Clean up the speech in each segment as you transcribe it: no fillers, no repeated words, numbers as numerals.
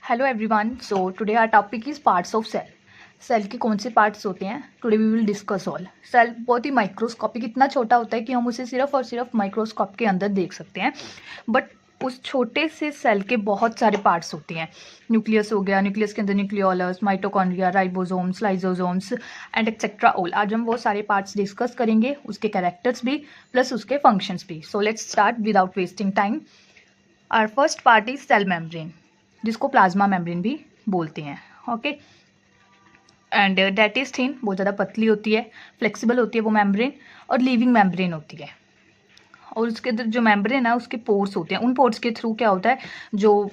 Hello everyone, so today our topic is parts of cell. Cell के कौन से parts होते हैं, today we will discuss all. Cell बहुत ही माइक्रोस्कोपिक, इतना छोटा होता है कि हम उसे सिर्फ और सिर्फ माइक्रोस्कोप के अंदर देख सकते हैं। बट उस छोटे से सेल के बहुत सारे पार्ट्स होते हैं। न्यूक्लियस हो गया, न्यूक्लियस के अंदर nucleolus, mitochondria, ribosomes, lysosomes and etcetera all. आज हम वो सारे पार्ट्स डिस्कस करेंगे, उसके कैरेक्टर्स भी प्लस उसके फंक्शंस भी। So let's start without wasting time. Our first part is cell membrane, जिसको प्लाज्मा मेम्ब्रेन भी बोलते हैं। Okay, and that is thin, बहुत ज़्यादा पतली होती है, फ्लेक्सिबल होती है वो मेम्ब्रेन, और लिविंग मेम्ब्रेन होती है। और उसके अंदर जो मेम्ब्रेन है उसके पोर्स होते हैं। उन पोर्स के थ्रू क्या होता है, जो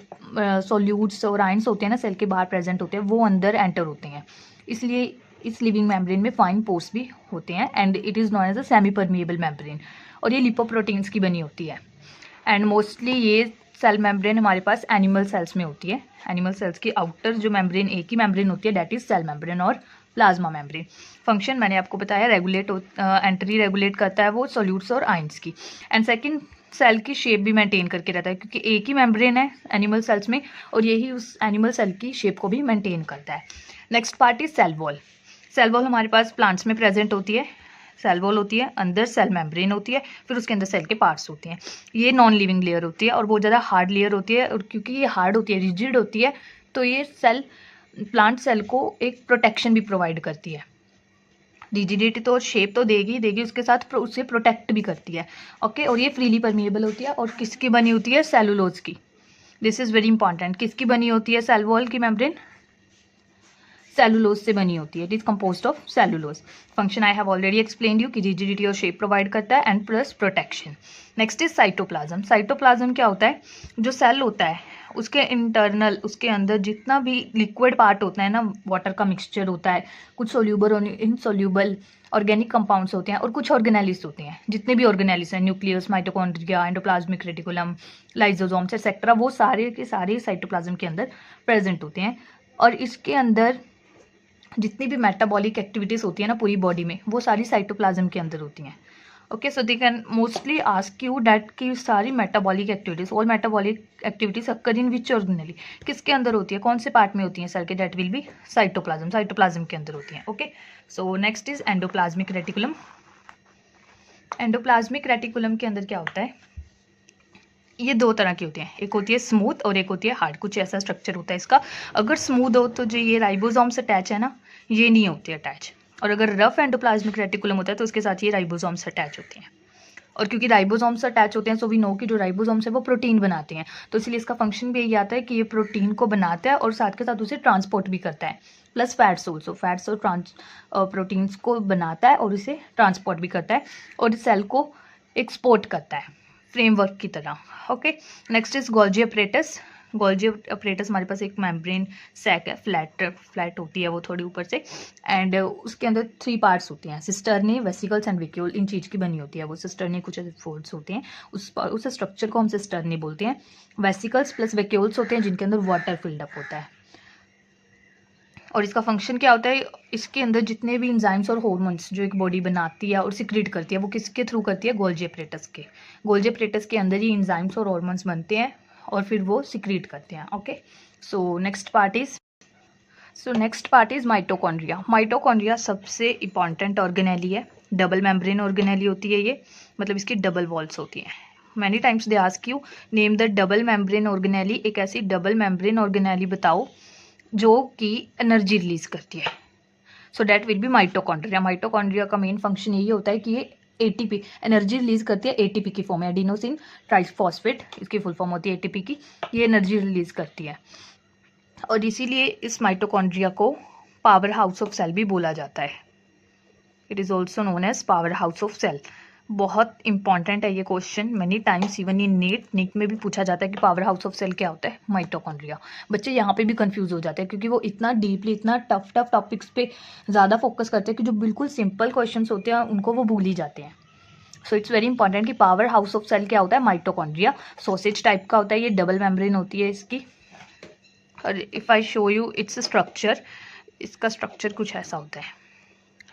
सॉल्यूट्स और आयंस होते हैं ना सेल के बाहर प्रेजेंट होते हैं, वो अंदर एंटर होते हैं। इसलिए इस लिविंग मेम्ब्रेन में फाइन पोर्स भी होते हैं and it is known as a semi permeable membrane, और ये लिपोप्रोटीन्स की बनी होती है। एंड मोस्टली ये सेल मेम्ब्रेन हमारे पास एनिमल सेल्स में होती है। एनिमल सेल्स की आउटर जो मेम्ब्रेन, एक ही मेम्ब्रेन होती है, डेट इज सेल मेम्ब्रेन और प्लाज्मा मेम्ब्रेन। फंक्शन मैंने आपको बताया, रेगुलेट एंट्री रेगुलेट करता है वो सॉल्यूट्स और आयंस की। एंड सेकंड, सेल की शेप भी मेंटेन करके रहता है, क्योंकि एक ही मेम्ब्रेन है एनिमल सेल्स में, और यही उस एनिमल सेल की शेप को भी मेंटेन करता है। Next part is cell wall. Cell wall हमारे पास प्लांट्स में प्रेजेंट होती है। सेल वॉल होती है, अंदर सेल मेम्ब्रेन होती है, फिर उसके अंदर सेल के पार्ट्स होते हैं। ये नॉन लिविंग लेयर होती है और बहुत ज़्यादा हार्ड लेयर होती है, और क्योंकि ये हार्ड होती है, रिजिड होती है, तो ये सेल प्लांट सेल को एक प्रोटेक्शन भी प्रोवाइड करती है। रिजिडिटी तो शेप तो देगी देगी, उसके साथ उससे प्रोटेक्ट भी करती है। ओके, और ये फ्रीली परमिएबल होती है, और किसकी बनी होती है, सेलुलोज की। This is very important. किसकी बनी होती है सेल वॉल की मेम्ब्रेन? सेलुलोज से बनी होती है। It is composed of cellulose. Function I have already explained you कि रिजिडिटी और शेप प्रोवाइड करता है and plus protection. Next is cytoplasm. Cytoplasm क्या होता है, जो सेल होता है उसके इंटरनल, उसके अंदर जितना भी लिक्विड पार्ट होता है ना, वाटर का मिक्सचर होता है, कुछ सोल्यूबल और इनसोल्यूबल ऑर्गेनिक कंपाउंड्स होते हैं, और कुछ ऑर्गेनेलिस होते हैं। जितने भी ऑर्गेनेलिस हैं, nucleus, mitochondria, endoplasmic reticulum, lysosomes etcetera, वो सारे के सारे साइटोप्लाज्म के अंदर प्रेजेंट होते हैं। और इसके अंदर जितनी भी मेटाबॉलिक एक्टिविटीज़ होती है ना पूरी बॉडी में, वो सारी साइटोप्लाज्म के अंदर होती हैं। Okay, so they can mostly ask you that कि सारी metabolic activities, all metabolic activities occur in which organelle, किसके अंदर होती है, कौन से पार्ट में होती है सेल के? That will be cytoplasm. Cytoplasm के अंदर होती है। Okay, so next is endoplasmic reticulum. Endoplasmic reticulum के अंदर क्या होता है, ये दो तरह की होती हैं, एक होती है स्मूथ और एक होती है हार्ड। कुछ ऐसा स्ट्रक्चर होता है इसका। अगर स्मूथ हो तो जो ये राइबोसोम से अटैच है ना, ये नहीं होती अटैच, और अगर रफ एंडोप्लाज्मिक रेटिकुलम होता है तो उसके साथ ये राइबोसोम से अटैच होती हैं। और क्योंकि राइबोसोम से अटैच होते हैं, सो वी नो कि जो राइबोसोम्स है वो प्रोटीन बनाते हैं, तो इसलिए इसका फंक्शन भी यही आता है कि ये प्रोटीन को बनाता है और साथ के साथ उसे ट्रांसपोर्ट भी करता है, प्लस फैट्स ऑल्सो। फैट्स और प्रोटीन्स को बनाता है और इसे ट्रांसपोर्ट भी करता है, और इस सेल को एक्सपोर्ट करता है फ्रेमवर्क की तरह। Okay, next is Golgi apparatus. Golgi apparatus हमारे पास एक मेम्ब्रेन सैक है, फ्लैट होती है वो थोड़ी ऊपर से, एंड उसके अंदर 3 पार्ट्स होती हैं, सिस्टर्नी, वेसिकल्स एंड वेक्यूल। इन चीज़ की बनी होती है वो सिस्टर्नी, कुछ ऐसे फोल्ड्स होते हैं, उस स्ट्रक्चर को हम सिस्टर्नी बोलते हैं। वेसिकल्स प्लस वेक्यूल्स होते हैं जिनके अंदर वाटर फिल्डअप होता है। और इसका फंक्शन क्या होता है, इसके अंदर जितने भी इंजाइम्स और हार्मोन्स जो एक बॉडी बनाती है और सिक्रीट करती है, वो किसके थ्रू करती है? गोल्जी अपरेटस के। गोल्जी अपरेटस के अंदर ही इंजाइम्स और हार्मोन्स बनते हैं और फिर वो सिक्रीट करते हैं। Okay, so next part is mitochondria. Mitochondria सबसे इंपॉर्टेंट ऑर्गेनेली है, डबल मेम्ब्रेन ऑर्गेनेली होती है ये, मतलब इसकी डबल वॉल्स होती हैं। Many times they ask you name the double membrane organelle. एक ऐसी डबल मेम्ब्रेन ऑर्गेनेली बताओ जो कि एनर्जी रिलीज करती है। So that will be mitochondria. Mitochondria का मेन फंक्शन यही होता है कि ये एटीपी एनर्जी रिलीज करती है, एटीपी की फॉर्म है, एडिनोसिन ट्राइफॉस्फेट, इसकी फुल फॉर्म होती है एटीपी की। ये एनर्जी रिलीज करती है, और इसीलिए इस माइटोकॉन्ड्रिया को पावर हाउस ऑफ सेल भी बोला जाता है। It is also known as power house of cell. बहुत इंपॉर्टेंट है ये question, many times even in NEET में भी पूछा जाता है कि पावर हाउस ऑफ सेल क्या होता है? माइटोकॉन्ड्रिया। बच्चे यहाँ पे भी कंफ्यूज हो जाते हैं, क्योंकि वो इतना डीपली, इतना टफ टॉपिक्स पे ज़्यादा फोकस करते हैं कि जो बिल्कुल सिंपल क्वेश्चन होते हैं उनको वो भूल ही जाते हैं। सो इट्स वेरी इंपॉर्टेंट कि पावर हाउस ऑफ सेल क्या होता है? माइटोकॉन्ड्रिया। सॉसेज टाइप का होता है ये, डबल मेम्ब्रेन होती है इसकी। और if I show you its structure, इसका स्ट्रक्चर कुछ ऐसा होता है।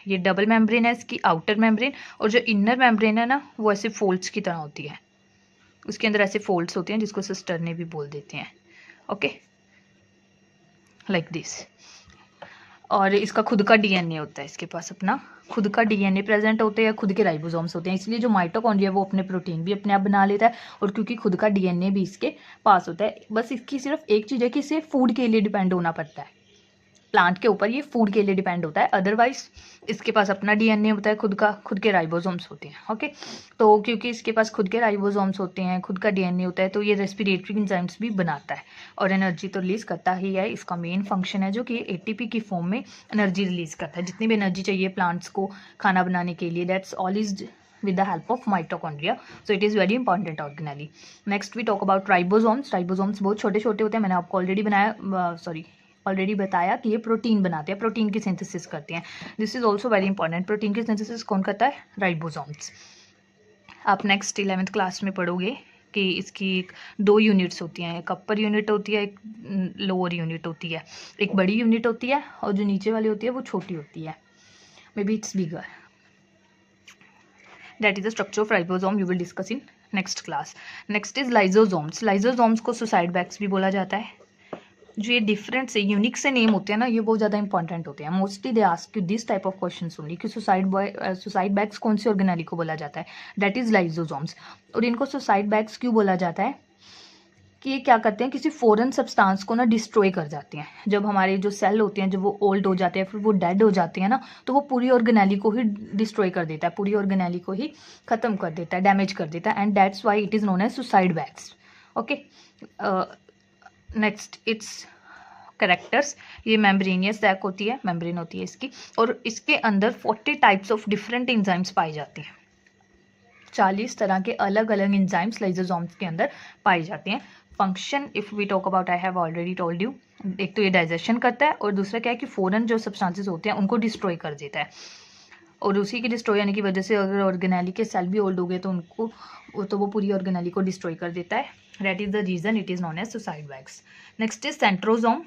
ये डबल मेम्ब्रेन है इसकी आउटर मेम्ब्रेन, और जो इनर मेम्ब्रेन है ना, वो ऐसे फोल्ड्स की तरह होती है। उसके अंदर ऐसे फोल्ड्स होते हैं जिसको सिस्टर्नी भी बोल देते हैं। Okay, like this. और इसका खुद का डीएनए होता है, इसके पास अपना खुद का डीएनए प्रेजेंट होते हैं, खुद के राइबोसोम्स होते हैं, इसलिए जो माइटोकॉन्ड्रिया वो अपने प्रोटीन भी अपने आप बना लेता है और क्योंकि खुद का डीएनए भी इसके पास होता है। बस इसकी सिर्फ एक चीज़ है कि इसे फूड के लिए डिपेंड होना पड़ता है, प्लांट के ऊपर ये फूड के लिए डिपेंड होता है, अदरवाइज इसके पास अपना डीएनए होता है, खुद का, खुद के राइबोसोम्स होते हैं। ओके, तो क्योंकि इसके पास खुद के राइबोसोम्स होते हैं, खुद का डीएनए होता है, तो ये रेस्पिरेटरी एंजाइम्स भी बनाता है और एनर्जी तो रिलीज करता ही है। इसका मेन फंक्शन है जो कि एटीपी की फॉर्म में एनर्जी रिलीज करता है, जितनी भी एनर्जी चाहिए प्लांट्स को खाना बनाने के लिए, that's all is with the help of mitochondria, so it is very important organelle. Next we talk about ribosomes. ribosomes बहुत छोटे छोटे होते हैं, मैंने आपको ऑलरेडी बताया कि ये प्रोटीन बनाते हैं, प्रोटीन की सिंथेसिस करते हैं। This is also very important. Protein की सिंथेसिस कौन करता है? राइबोसोम्स। आप नेक्स्ट 11th क्लास में पढ़ोगे कि इसकी 2 यूनिट्स होती हैं, एक अपर यूनिट होती है, एक लोअर यूनिट होती है। एक बड़ी यूनिट होती है और जो नीचे वाली होती है वो छोटी होती है, may be it's bigger. That is the structure of ribosome, you will discuss in next class. Next is lysosomes. Lysosomes को सुसाइड बैग्स भी बोला जाता है। जो ये डिफरेंट से यूनिक से नेम होते हैं ना, ये बहुत ज़्यादा इंपॉर्टेंट होते हैं। Mostly they ask you this type of question only कि सुसाइड बैग्स कौन सी ऑर्गेनेली को बोला जाता है, दैट इज लाइजोसोम्स। और इनको सुसाइड बैग्स क्यों बोला जाता है कि ये क्या करते हैं, किसी फॉरेन सब्सटेंस को ना डिस्ट्रॉय कर जाते हैं। जब हमारे जो सेल होते हैं जब वो ओल्ड हो जाते हैं, फिर वो डेड हो जाते हैं ना, तो वो पूरी ऑर्गेनेली को ही डिस्ट्रॉय कर देता है, पूरी ऑर्गेनेली को ही ख़त्म कर देता है, डैमेज कर देता है, and that's why it is known as suicide bags. Okay, next its characters. ये मेम्ब्रेनियस सैक होती है, मेम्ब्रेन होती है इसकी, और इसके अंदर 40 टाइप्स ऑफ डिफरेंट एंजाइम्स पाई जाती हैं। 40 तरह के अलग अलग एंजाइम्स लाइजोसोम्स के अंदर पाए जाते हैं। Function if we talk about, I have already told you, एक तो ये डाइजेशन करता है और दूसरा क्या है कि फॉरेन जो सब्सटेंसेस होते हैं उनको डिस्ट्रॉय कर देता है। और उसी के डिस्ट्रॉय होने की वजह से अगर ऑर्गेनेली के सेल भी ओल्ड हो गए तो वो पूरी ऑर्गेनेली को डिस्ट्रॉय कर देता है। That is the reason it is known as suicide bags. Next is centrosome.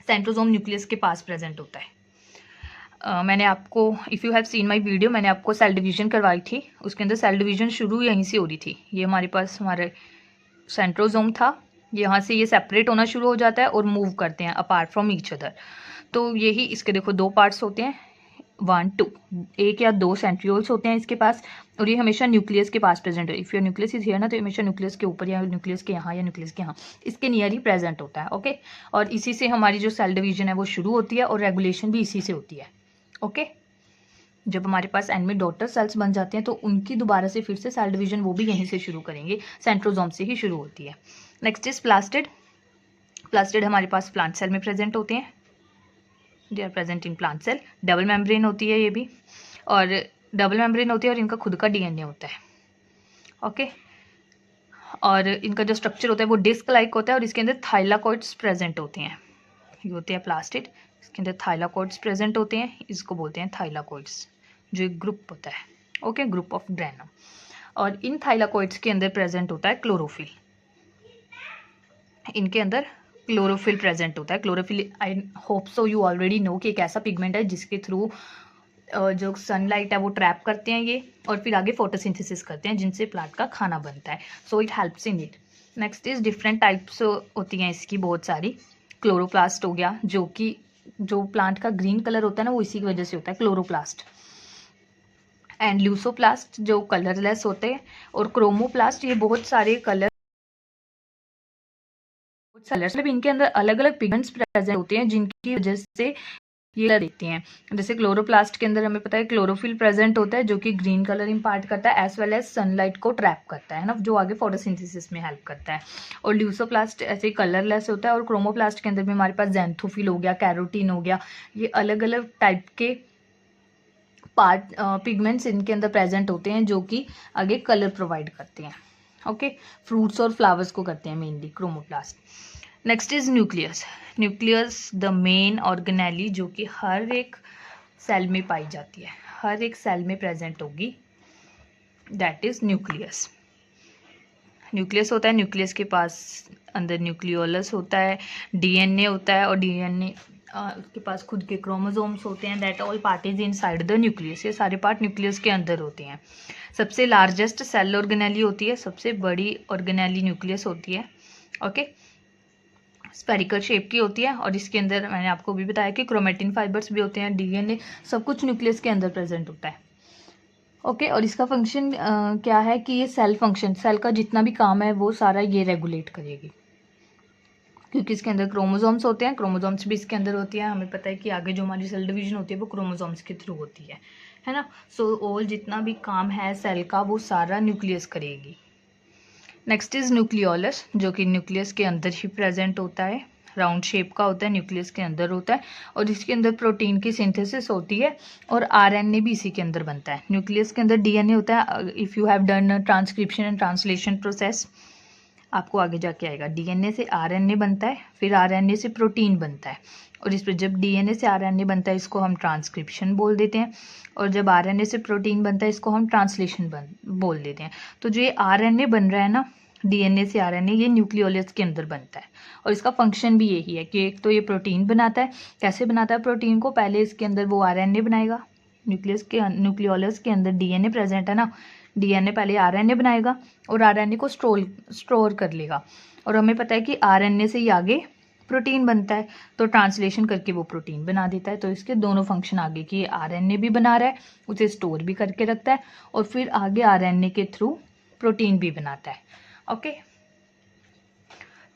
Centrosome nucleus के पास प्रेजेंट होता है। मैंने आपको, if you have seen my video, मैंने आपको सेल डिवीजन करवाई थी, उसके अंदर सेल डिवीजन शुरू यहीं से हो रही थी। ये हमारे पास हमारे सेंट्रोसोम था, यहाँ से ये सेपरेट होना शुरू हो जाता है और मूव करते हैं अपार्ट फ्रॉम ईच अदर। तो यही इसके देखो 2 पार्ट्स होते हैं, 1 2, 1 या 2 सेंट्रियोल्स होते हैं इसके पास, और ये हमेशा न्यूक्लियस के पास प्रेजेंट है। If your nucleus is here ना, तो हमेशा न्यूक्लियस के ऊपर या न्यूक्लियस के यहाँ या न्यूक्लियस के यहाँ इसके नियर ही प्रेजेंट होता है। ओके, और इसी से हमारी जो सेल डिवीजन है वो शुरू होती है और रेगुलेशन भी इसी से होती है। ओके, जब हमारे पास एंड में डॉटर सेल्स बन जाते हैं तो उनकी दोबारा से फिर से सेल डिवीजन वो भी यहीं से शुरू करेंगे, सेंट्रोसोम से ही शुरू होती है। Next is plastid. प्लास्टिड हमारे पास प्लांट सेल में प्रेजेंट होते हैं, they are present in plant cell. Double membrane होती है ये भी, और डबल मेम्ब्रेन होती है और इनका खुद का डीएनए होता है। ओके, और इनका जो स्ट्रक्चर होता है वो डिस्क लाइक होता है और इसके अंदर थाइलाकॉइड्स प्रेजेंट होते हैं। ये होते हैं प्लास्टिड, इसके अंदर थाइलाकॉइड्स प्रेजेंट होते हैं, इसको बोलते हैं थाइलाकॉइड्स, जो एक ग्रुप होता है। Okay, group of granum. और इन थाइलाकॉइड्स के अंदर प्रेजेंट होता है क्लोरोफिल। इनके अंदर क्लोरोफिल प्रेजेंट होता है। Chlorophyll, I hope so you already know कि एक ऐसा पिगमेंट है जिसके थ्रू जो सनलाइट है वो ट्रैप करते हैं ये, और फिर आगे फोटोसिंथेसिस करते हैं जिनसे प्लांट का खाना बनता है। So it helps in it. Next is different types होती हैं इसकी बहुत सारी। क्लोरोप्लास्ट हो गया, जो कि जो प्लांट का ग्रीन कलर होता है ना वो इसी की वजह से होता है, क्लोरोप्लास्ट। एंड ल्यूसोप्लास्ट जो कलरलेस होते हैं, और क्रोमोप्लास्ट, ये बहुत सारे कलर मतलब इनके अंदर अलग अलग पिगमेंट्स प्रेजेंट होते हैं जिनकी वजह से ये कलर देते हैं। जैसे क्लोरोप्लास्ट के अंदर हमें पता है क्लोरोफिल प्रेजेंट होता है जो कि ग्रीन कलर इम्पार्ट करता है, एज वेल एज सनलाइट को ट्रैप करता है ना, जो आगे फोटोसिंथेसिस में हेल्प करता है। और ल्यूसोप्लास्ट ऐसे कलरलेस होता है, और क्रोमोप्लास्ट के अंदर भी हमारे पास ज़ैंथोफिल हो गया, कैरोटीन हो गया, ये अलग अलग टाइप के पार्ट पिगमेंट्स इनके अंदर प्रेजेंट होते हैं जो कि आगे कलर प्रोवाइड करते हैं। ओके, फ्रूट्स और फ्लावर्स को करते हैं mainly chromoplast. Next is nucleus. Nucleus the main organelle जो कि हर एक सेल में पाई जाती है, हर एक सेल में प्रेजेंट होगी, दैट इज न्यूक्लियस। न्यूक्लियस होता है, न्यूक्लियस के पास अंदर न्यूक्लियोलस होता है, डीएनए होता है, और डीएनए उसके पास खुद के क्रोमोसोम्स होते हैं, that all part is inside the nucleus. ये सारे पार्ट न्यूक्लियस के अंदर होते हैं। सबसे लार्जेस्ट सेल ऑर्गेनेली होती है, सबसे बड़ी ऑर्गेनेली न्यूक्लियस होती है। ओके, स्पेरिकल शेप की होती है और इसके अंदर मैंने आपको भी बताया कि क्रोमेटिन फाइबर्स भी होते हैं, डीएनए सब कुछ न्यूक्लियस के अंदर प्रेजेंट होता है। ओके और इसका फंक्शन क्या है कि ये सेल फंक्शन, सेल का जितना भी काम है वो सारा ये रेगुलेट करेगी, क्योंकि इसके अंदर क्रोमोसोम्स होते हैं, क्रोमोसोम्स भी इसके अंदर होती है। हमें पता है कि आगे जो हमारी सेल डिवीजन होती है वो क्रोमोसोम्स के थ्रू होती है ना। सो ऑल जितना भी काम है सेल का वो सारा न्यूक्लियस करेगी। नेक्स्ट इज न्यूक्लियोलस, जो कि न्यूक्लियस के अंदर ही प्रेजेंट होता है, राउंड शेप का होता है, न्यूक्लियस के अंदर होता है और इसके अंदर प्रोटीन की सिंथेसिस होती है और आरएनए भी इसी के अंदर बनता है। न्यूक्लियस के अंदर डीएनए होता है। If you have done transcription and translation process, आपको आगे जाके आएगा, डीएनए से आरएनए बनता है, फिर आरएनए से प्रोटीन बनता है और इस पर जब डीएनए से आरएनए बनता है इसको हम ट्रांसक्रिप्शन बोल देते हैं और जब आरएनए से प्रोटीन बनता है इसको हम ट्रांसलेशन बोल देते हैं। तो जो ये आरएनए बन रहा है ना, डीएनए से आरएनए, ये न्यूक्लियोलस के अंदर बनता है और इसका फंक्शन भी यही है कि एक तो ये प्रोटीन बनाता है। कैसे बनाता है प्रोटीन को? पहले इसके अंदर वो आरएनए बनाएगा, न्यूक्लियोलस के अंदर डीएनए प्रेजेंट है ना, डीएनए पहले आरएनए बनाएगा और आरएनए को स्टोर कर लेगा और हमें पता है कि आरएनए से ही आगे प्रोटीन बनता है, तो ट्रांसलेशन करके वो प्रोटीन बना देता है। तो इसके दोनों फंक्शन आगे की, आरएनए भी बना रहा है, उसे स्टोर भी करके रखता है और फिर आगे आरएनए के थ्रू प्रोटीन भी बनाता है। Okay,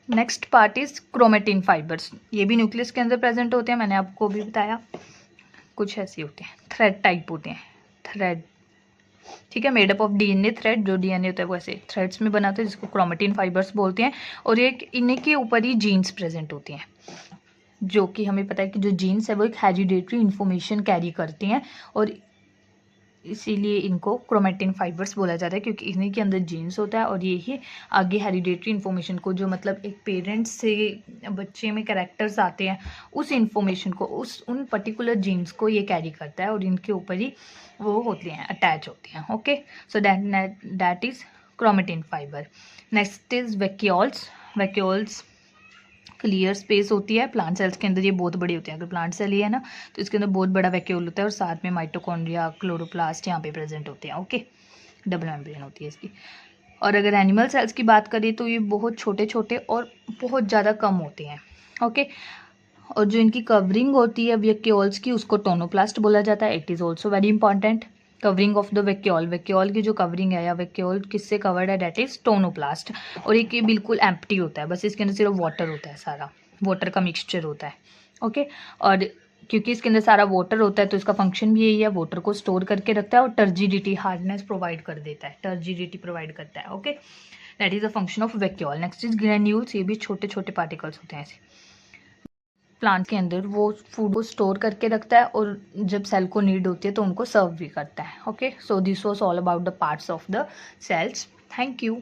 next part is chromatin fibres. ये भी न्यूक्लियस के अंदर प्रेजेंट होते हैं, मैंने आपको भी बताया। कुछ ऐसे होते हैं, थ्रेड टाइप होते हैं, थ्रेड, ठीक है, मेडअप ऑफ डीएनए थ्रेड। जो डीएनए होता है वो ऐसे थ्रेड्स में बनाते हैं जिसको क्रोमेटिन फाइबर्स बोलते हैं और एक इन्हीं के ऊपर ही जीन्स प्रेजेंट होती हैं, जो कि हमें पता है कि जो जीन्स है वो एक हेरिडेटरी इन्फॉर्मेशन कैरी करते हैं और इसीलिए इनको क्रोमेटिन फाइबर्स बोला जाता है, क्योंकि इन्हीं के अंदर जीन्स होता है और ये ही आगे हेरिडेटरी इन्फॉर्मेशन को, जो मतलब एक पेरेंट्स से बच्चे में कैरेक्टर्स आते हैं, उस इन्फॉर्मेशन को, उन पर्टिकुलर जीन्स को ये कैरी करता है और इनके ऊपर ही वो होते हैं, अटैच होते हैं। Okay, so that is chromatin fibre. Next is vacuoles. Vacuoles clear space होती है, प्लांट सेल्स के अंदर ये बहुत बड़ी होती है। अगर प्लांट सेल ही है ना तो इसके अंदर बहुत बड़ा वैक्यूल होता है और साथ में माइटोकॉन्ड्रिया, क्लोरोप्लास्ट यहाँ पे प्रेजेंट होते हैं। ओके, डबल मेम्ब्रेन होती है इसकी। और अगर एनिमल सेल्स की बात करें तो ये बहुत छोटे छोटे और बहुत ज़्यादा कम होते हैं। ओके, और जो इनकी कवरिंग होती है वैक्यूल्स की उसको टोनोप्लास्ट बोला जाता है। It is also very important. Covering of the vacuole, vacuole की जो कवरिंग है या वैक्यूल किससे कवर्ड है, डेट इज टोनोप्लास्ट। और एक ये बिल्कुल एम्प्टी होता है, बस इसके अंदर सिर्फ वाटर होता है, सारा वाटर का मिक्सचर होता है। ओके, और क्योंकि इसके अंदर सारा वाटर होता है तो इसका फंक्शन भी यही है, वाटर को स्टोर करके रखता है और टर्जिडिटी, हार्डनेस प्रोवाइड कर देता है, टर्जिडिटी प्रोवाइड करता है। Okay, that is a function of vacuole. Next is granules. ये भी छोटे छोटे पार्टिकल्स होते हैं ऐसे प्लांट के अंदर, वो फूड को स्टोर करके रखता है और जब सेल को नीड होती है तो उनको सर्व भी करता है। Okay, so this was all about the parts of the cells. Thank you.